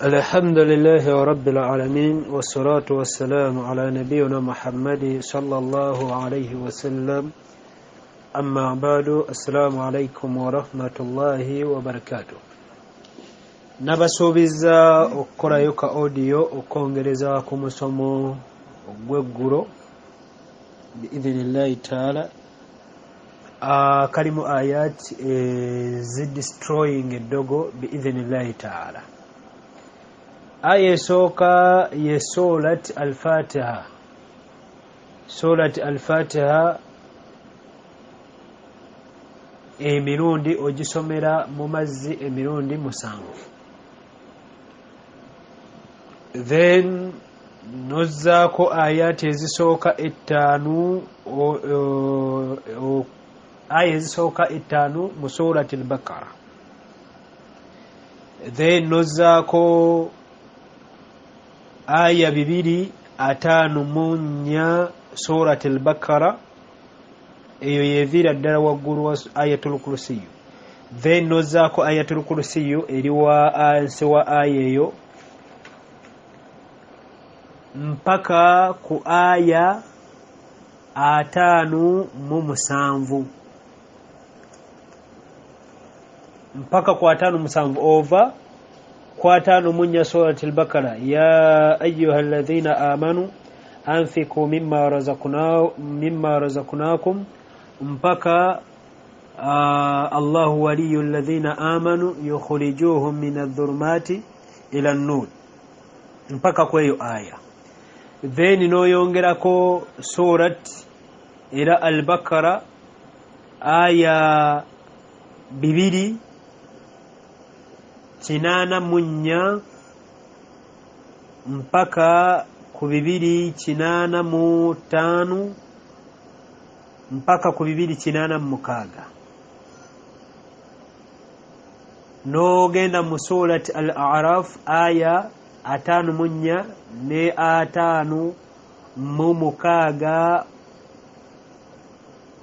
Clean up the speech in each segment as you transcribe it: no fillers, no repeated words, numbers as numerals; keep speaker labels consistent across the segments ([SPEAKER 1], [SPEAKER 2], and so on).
[SPEAKER 1] الحمد لله رب العالمين والصلاة والسلام على نبينا محمد صلى الله عليه وسلم أما بعد السلام عليكم ورحمة الله وبركاته nabasuubiza okukolayo ka audio okwongereza ku musomo ogw'eggulo biidhinillahi taala kalimu ayat destroying eddogo biidhinillahi taala. Aya esooka ye surat al-Fatiha. Surat al-Fatiha emirundi ogisomera mu mazzi emirundi 7. Then nozzaako ayati ezisooka 5 aya ezisooka 5 mu surat al-Baqara. Then nozzaako aya 2:54 surat al-Baqara eyo yeviira ddala waggulu wa ayatul kursiyu. Then nozzaako ayatul kursiyu eri wansi wa aya eyo mpaka ku aya 57 mpaka ku 57 over kwatano munya surat al-Baqara ya ayyuhalladhina amanu anfiqu mimma razaqnakum mpaka Allahu waliyul ladhina amanu yukhrijuhum minadh-dhulumati ila an-nur mpaka kweyo aya. Then noyongerako surat ila al-Baqara aya 2:84 mpaka ku 2:85 mpaka ku 2:86. Nogenda mu surat al-A'raf aya 5 ne 5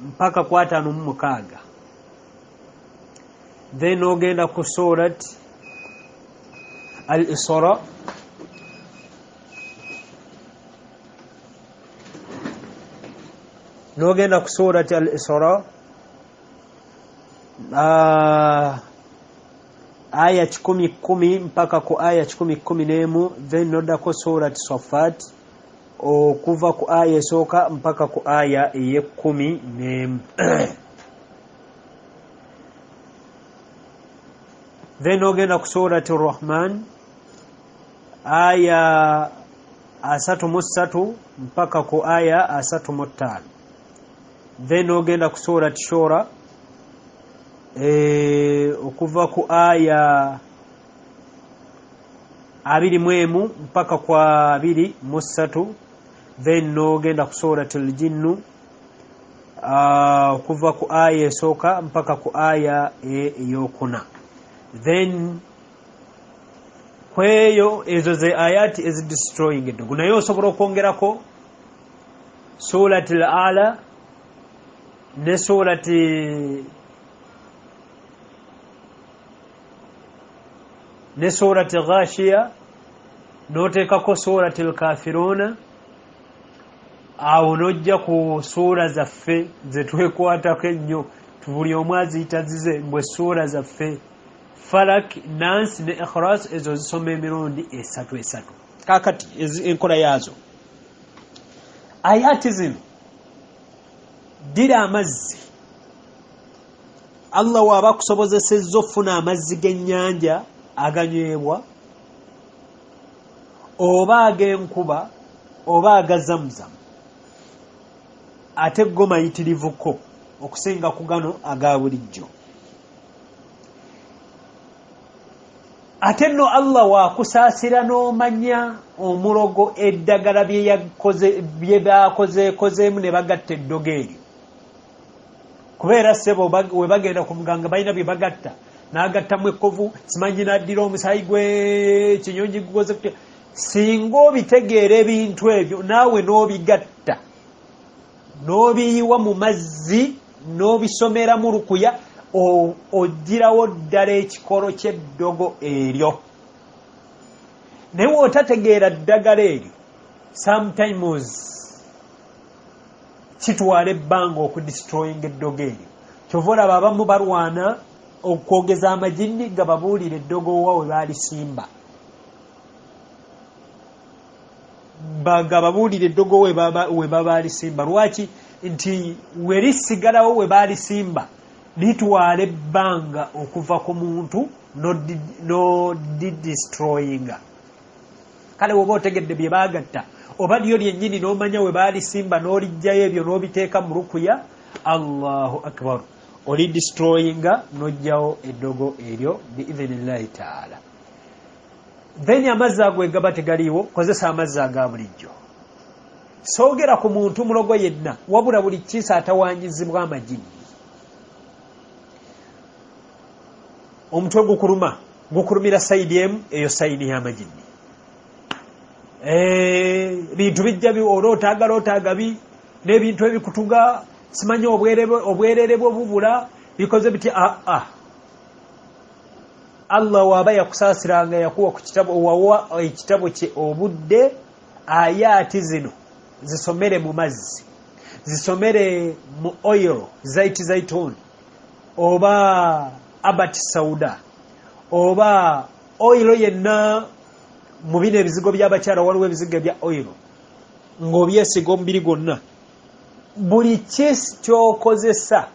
[SPEAKER 1] mpaka ku 5. Then nogenda ku surat al-Isra nogenda ku surat al-Isra aya 10 mpaka ku aya 11. Then nodda ku surat Safat okuva ku aya esooka mpaka ku aya 11. Then nogenda ku surat ar-Rahman aya 33 mpaka ku aya 35. Then nogenda ku surat Shura okuva ku aya 21 mpaka ku 23. Then nogenda ku surat al-Jinnu okuva ku aya esooka mpaka ku aya eyokuna. Then kweyo ezo ze ayati is destroying it. Naye osobola okwongerako surat al-A'la ne surat Ghashiya noteekako surat al-Kafiruna awo nojja ku suura zaffe zetwekwatako ennyo buli omu aziyita zize mbwe suura zaffe Falak, Nas ne Ikhlas ezo zisoma emirundi 3. Kakati enkola yazo ayati zino dira amazzi Allah waba kusobozesezza ofuna amazzi g'ennyanja aganywebwa oba ag'enkuba oba agazamuzam ate go mayitirivuko okusinga ku gano aga bulijjo. Ate no Allah wakusaasira n'omanya omulogo eddagala bye bakozeemu ne bagatta eddogo eryo. Kubeera ssebo we bagenda ku muganga balina bye bagatta n'agattamu ekkovu simanyi n'addira omusaayi gw'ekinyonyi gukoze kutya. Singa obitegeera ebintu ebyo naawe n'obigatta n'obiyiwa mu mazzi n'obisomeramu rukuya ogirawo ddala ekikolo ky'eddogo eryo. naye otategeera ddagala eryo sometimes kitwala ebbanga okudistroyinga eddogo eryo kyova olaba abamu balwana okwogeza amajini gababuulira eddogowa we baalisimba gababuulira eddogo we babaalisimba lwaki nti we lisigalawo we baalisimba litwala ebbanga okuva ku muntu no destroyinga kale woba otegedde bye baagatta oba lyo lyennyini n'omanya we baalisimba n'olijjayo ebyo n'obiteeka mu rukuya allahu akbar oli destroyinga n'ojjawo eddogo eryo biidhinillahi taala then amazzi ago egaba tegaliiwo kozesa amazzi aga bulijjo soogera ku muntu mulogo yenna wabula buli kiisa atawaanyizibwa amagini omutwe gukulumira sayidi emu eyo sayidi y'amagini bintu bijja olwotaagala otaagabi n'ebintu ebikutuga simanyi obwerere bwe bubula bikoze biti Allah waba yakusaasiranga yakuwa ku kitabo wawa ekitabo kye obudde ayati zino zisomere mu mazzi zisomere mu oil zaitun oba abat sauda oba oil yenna mu bino ebizigo by'abakyala waliwo ebizigo bya oil ng'obyesiga omubiri gwonna buli kyokozesa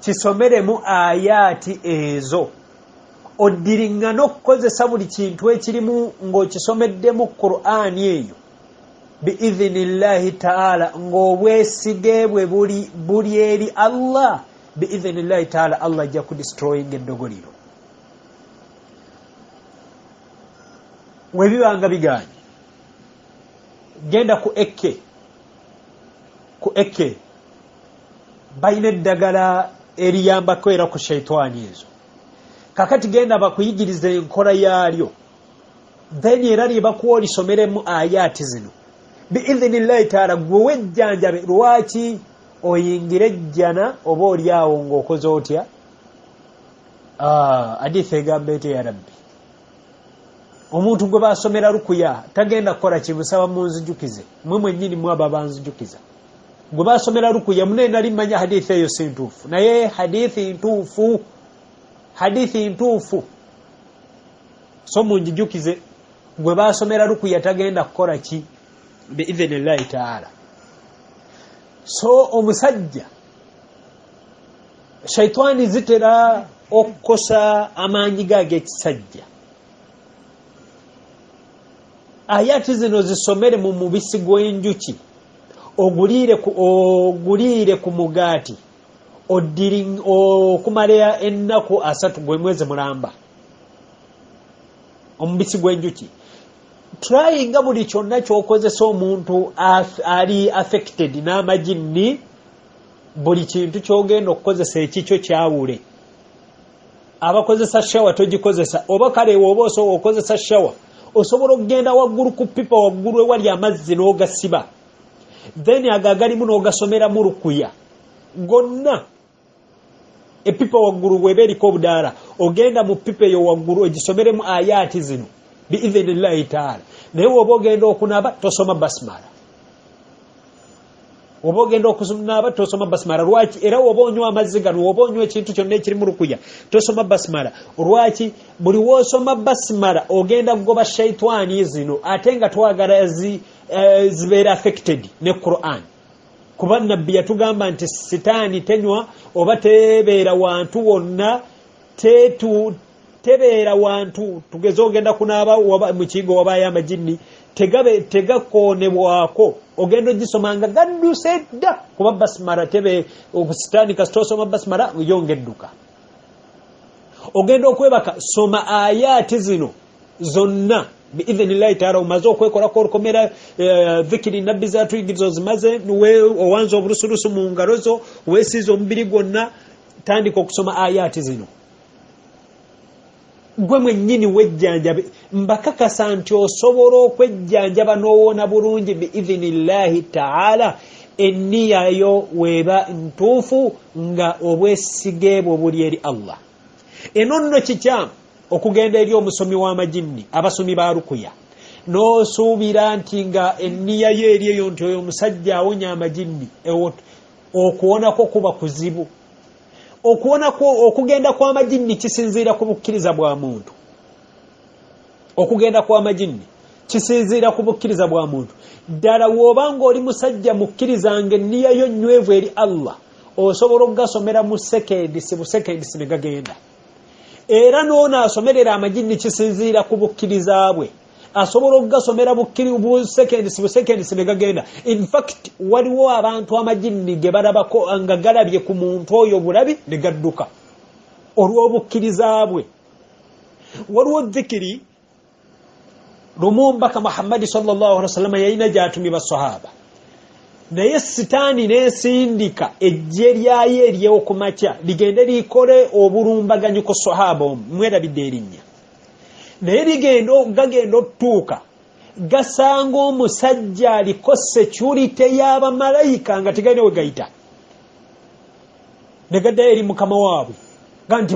[SPEAKER 1] kisomeremu ayati ezo oddiringana okukozesa buli kintu ekirimu ng'okisomeddemu Qur'ani eyo biidhinillahi taala ng'obwesige bwe buli eri Allah biidhinillahi taala Allah ajja kudistroyinga eddogo liro webibanga biganye genda ku eke balina eddagala eriyambako era ku shaitani ezo kakati genda bakuyigiriza enkola yaalyo then era lyebakuwa olisomeremu ayati zino biidhinillahi taala gwe wejjanjabe lwaki oyingire ejjana oba oliawo ng'okoze otya hadithi egamba ete ya rabbi omuntu gwe basomera rukuya tagenda kukola kibusaba munzijukize mwe mwennyini mwaba banzijukiza gwe basomera rukuya munene nali mmanya hadithi eyo si ntuufu naye hadithi ntuufu so munjijukize gwe basomera rukuya tagenda kukola ki biidhinillahi taala so omusajja shaitani zitera okukosa amaanyi gaage ekisajja ayati zino zisomere mu mubisi gw'enjuki oguliire ku mugaati okumala ennaku 3 gwe mwezi mulamba omubisi gw'enjuki tryinga buli kyonna kyokozesa omuntu ali affected n'amagini buli kintu kyogenda okukozesa ekikyo kyawule abakozesa shawa togikozesa oba kale woba osobola okozesa shawa osobola okugenda waggulu ku pipa waggulu ewali amazzi n'ogasiba then agagalimu n'ogasomera mu rukuya gonna epipa waggulu bweba eriko obudaala ogenda mu pipa eyo waggulu ogisomeremu ayati zino biidhinillahi taala naye woba ogenda okunaaba tosoma basmala woba ogenda okunaaba tosoma basmala lwaki era woba onywa amazzi gano woba onywa ekintu kyonna ekiri mu rukuya tosoma basmala lwaki buli woosoma basmala ogenda kugoba shaitani zino ate nga twagala zibeera affected ne Qur'an kuba nabbi yatugamba nti sitaani tenywa oba tebeera wantu wonna tebeera wantu tugeze ogenda kunaaba mu kigo wabayo amagini tegakoonebwako ogenda ogisomanga gadduse dda kuba basmala tebe sitaani kasitosoma basmala yongedduka ogenda okwebaka soma ayati zino zonna biidhinillahi taala omaze okwekolako olukomera dhikiri nabbi zatuyigiriza ozimaze owanza obulusurusu mu ngalo zo weesiiza omubiri gwonna tandika okusoma ayati zino gwe mwennyini wejjanjabe mbakakasa nti osobola okwejjanjaba n'owona bulungi biidhinillahi taala enniyayo weeba ntuufu nga obwesige bwo buli eri Allah eno nno kikyamu okugenda eri omusomi w'amajinni abasomi ba rukuya n'osuubira nti nga enniya yo eri eyo nti oyo omusajja awonya amajinni okuwonako kuba kuzibu. Okugenda kw'amajinni kisinziira ku bukkiriza bwa muntu. Okugenda kw'amajinni kisinziira ku bukkiriza bwa muntu. Ddala w'obanga oli musajja mukkirizanga enniya yo nnywevu eri Allah, osobola okugasomera mu sekendisi busekendisi ne gagenda. Era n'ono asomerera amajinni kisinziira ku bukkiriza bwe, asobola okugasomera busekendisi ne gagenda. In fact waliwo abantu amajinni ge balabako nga galabye ku muntu oyo bulabi ne gadduka olw'obukkiriza bwe. Waliwo dhikiri Lumumba ka Muhammad sallallahu alaihi wasallam yalina gy'atumibwa sahaba, naye sitaani n'esindika ejje lyayo ery'okumakya ligende likole obulumbaganyi ku sahaba omu, mwerabidde erinnya. Naye gagenda otuuka gasanga omusajja aliko security y'abamalayika nga tegalina we gayita, ne gaddayo eri mukama waabwe ganti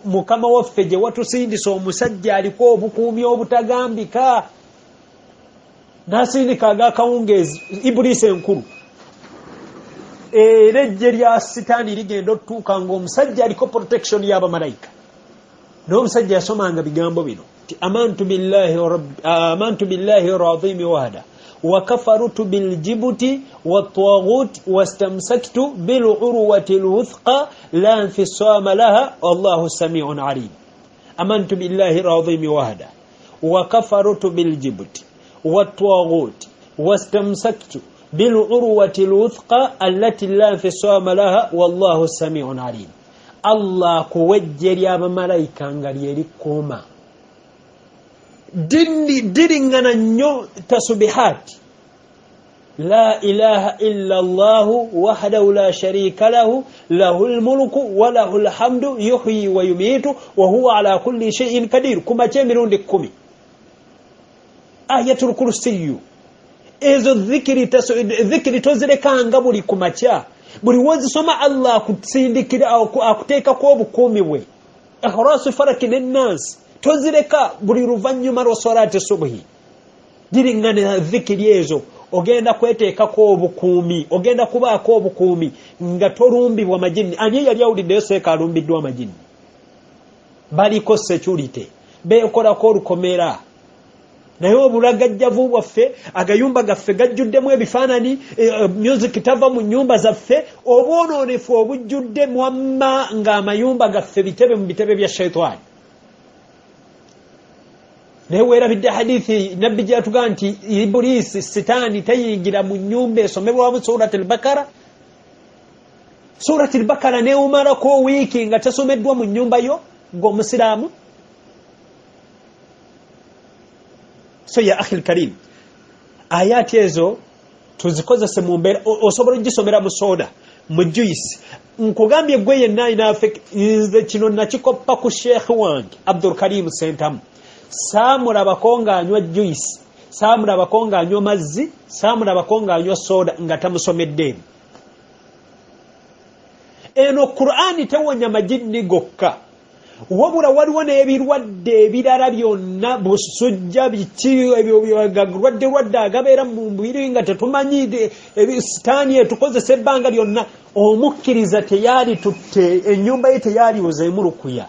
[SPEAKER 1] mukama waffe gye watusindisa omusajja aliko obukuumi obutagambika. N'asindika ag'akawungeezi Iburisi enkulu. Era ejje lya sitaani ligenda otuuka ng'omusajja aliko protection y'abamalayika. N'omusajja yasomanga bigambo bino ti amantu billahi al-azimi wahda wa kafarutu biljibuti wat-taghut wastamsaktu bil-urwati al-wuthqa la infisama laha wallahu sami'un alim. Amantu billahi al-azimi wahda wa kafarutu biljibuti wat-taghut wastamsaktu bil-urwati al-wuthqa allati la infisama laha wallahu sami'un alim. Allah kuwejje ly'abamalayika nga lyerikkuuma diringana nnyo tasubihati la ilaha illa allahu wahdahu la sharika lahu lahul mulku wa lahul hamdu yuhyi wa yumiitu wa huwa ala kulli shay'in qadir kumakya emirundi 10. Ayatul kursiyu ezo dhikiri tozirekanga buli kumakya. Buli wozisoma Allah akutsindikira akuteeka ku obukuumi bwe. Ikhrasu faraki n'ennaasi tozireka buli luvannyuma lwa salaati subhi. Diringana dhikiri ezo ogenda kweteekako obukuumi, ogenda kubaako obukuumi nga tolumbibwa majini. Ani yali awuliddeyo seeka alumbiddwa amajini? Baliko security, beekolako olukomera. Naye obulagajjavu bwaffe agayumba gaffe gajjuddemu ebifaanani, music tava mu nnyumba zaffe, obwonoonefu obujjudde mwamma ng'amayumba gaffe bitebe mu bitebe bya shaitaani. Naye weerabidde hadithi nabbi gy'atugaa nti Iburisi sitaani tayingira mu nnyumba esomebwamu surati al-Bakara. Surati al-Bakara neewumalako wiiki nga tasomeddwa mu nnyumba yo ng'omusiraamu. So ya akhil karim, ayati ezo tuzikozese mu mbeera, osobola ogisomera mu soda, mu juice. Nkugambye gwe yenna alina nze kino nakikoppa ku sheekh wange Abdul Karim Sentamu. Saamulabako ng'anywa juice, saamulabako ng'anywa mazzi, saamulabako ng'anywa soda nga tamusomedde. Eno Qur'ani tewonya majinni gokka, wabula waliwo n'ebirwadde ebirala byonna busujja biki ebirwadde agabeera mu mubiri nga tetumanyi sitaani etukozesa ebbanga lyonna. Omukkiriza teyaali tutte, ennyumba ye teyaali ozeemu lukuya.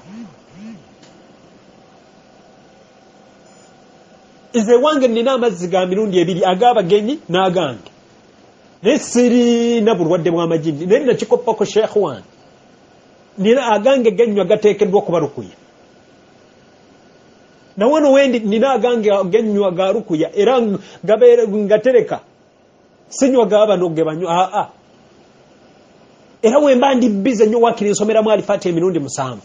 [SPEAKER 1] Nze wange nina amazzi ga mirundi 2 ag'abagenyi n'agange, naye sirina bulwadde bw'amajini. Naye nakikoppako sheekh wange, nina agange genywa gateekeddwa okuba lukuya. Nawano wendi nina agange genywa ga lukuya era ngatereka sinywa gabano ge banywa. Era wemba ndi bize nnyo wakiri nsomera mu alifati emirundi 7.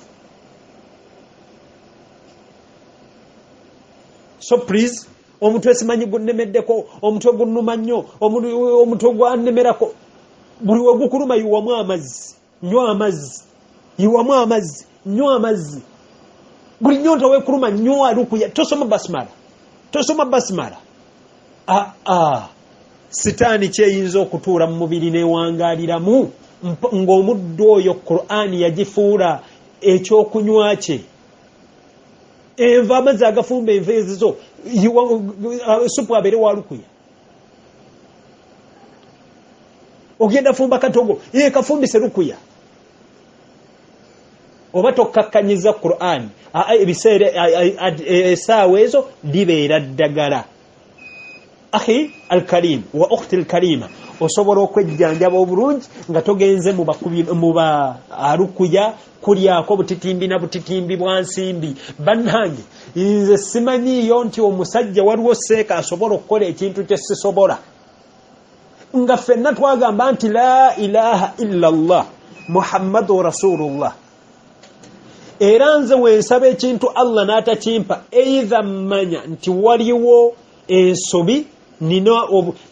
[SPEAKER 1] So please, omuntu esimanyi gunnemeddeko, omutwe gunnuma nnyo, omutwe gwannemerako, buli we gukuluma yiwamu amazzi, nywa amazzi, yiwamu amazzi, nywa amazzi. Buli nyonta wekuluma nywa lukuya, tosoma basmala. Sitaani kyeyinza okutuula mu mubiri neewangaaliramu ng'omuddu oyo Qur'ani yagifuula ekyokunywa kye.
[SPEAKER 2] enva amazzi agafumba enva ezizo supu abeere wa lukuya. Ogenda fumba katogo kafumbise lukuya. Oba tokkakkanyiza Qur'an ebiseera essaawa ezo libeera ddagala. Akhi al-karim wa ukhti al-karima, osobola okwejjanjaba obulungi nga togenze mu ba alukuya kulyako butitimbi na butitimbi bwa nsimbi. Bannange nze simanyiyo nti omusajja waliwo seeka asobola okukola ekintu kye sisobola. Nga ffenna twagamba nti la ilaha illa Allah Muhammadu Rasulullah. Era nze wensaba ekintu Allah n'atakimpa, either mmanya nti waliwo ensobi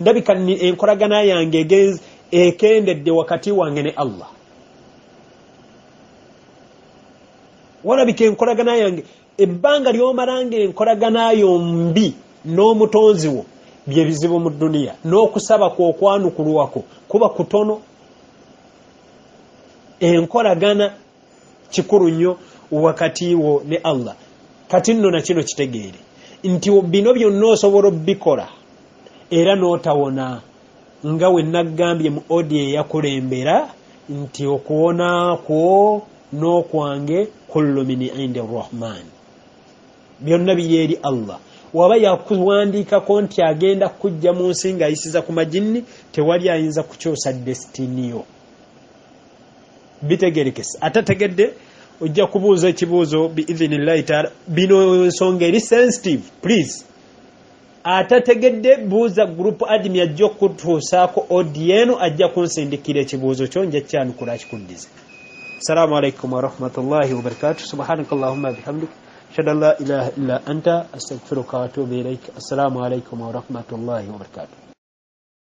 [SPEAKER 2] ndabika enkolagana yange ekendedde wakati wange ne Allah. Walabika enkolagana yange ebbanga ly'omalanga enkolagana yombi n'omutonzi wo bye bizibu mu dduniya, n'okusaba kw'okwanukulwako kuba kutono. Enkolagana kikulu nnyo wakati wo ne Allah. Kati nno na kino kitegeere nti bino byonna osobola obbikola era n'otawona, nga we naggambye mu odi eyakulembera nti okuwona kwo n'okwange kullu min indi Rahman, byonna biri eri Allah. Waba yakuwandiikako nti agenda kujja mu nsi ng'ayisiza ku majinni, tewali ayinza kukyusa destiny yo. Bitegerekese atategedde ojja kubuuza ekibuuzo biidhinillahi taala. Bino nsonga eri sensitive, please. Atategedde buuza group admin ajja okutuusaako odieno, ajja kunsindikira ekibuuzo kyo nja kyanukula kikuddize. Assalamu alaikum warahmatullahi wabarakatuh. Subhanakallahumma bihamdik ashhadu an la ilaha illa anta astaghfiruka wa atubu ilaik. Assalamu alaikum warahmatullahi wabarakatuh.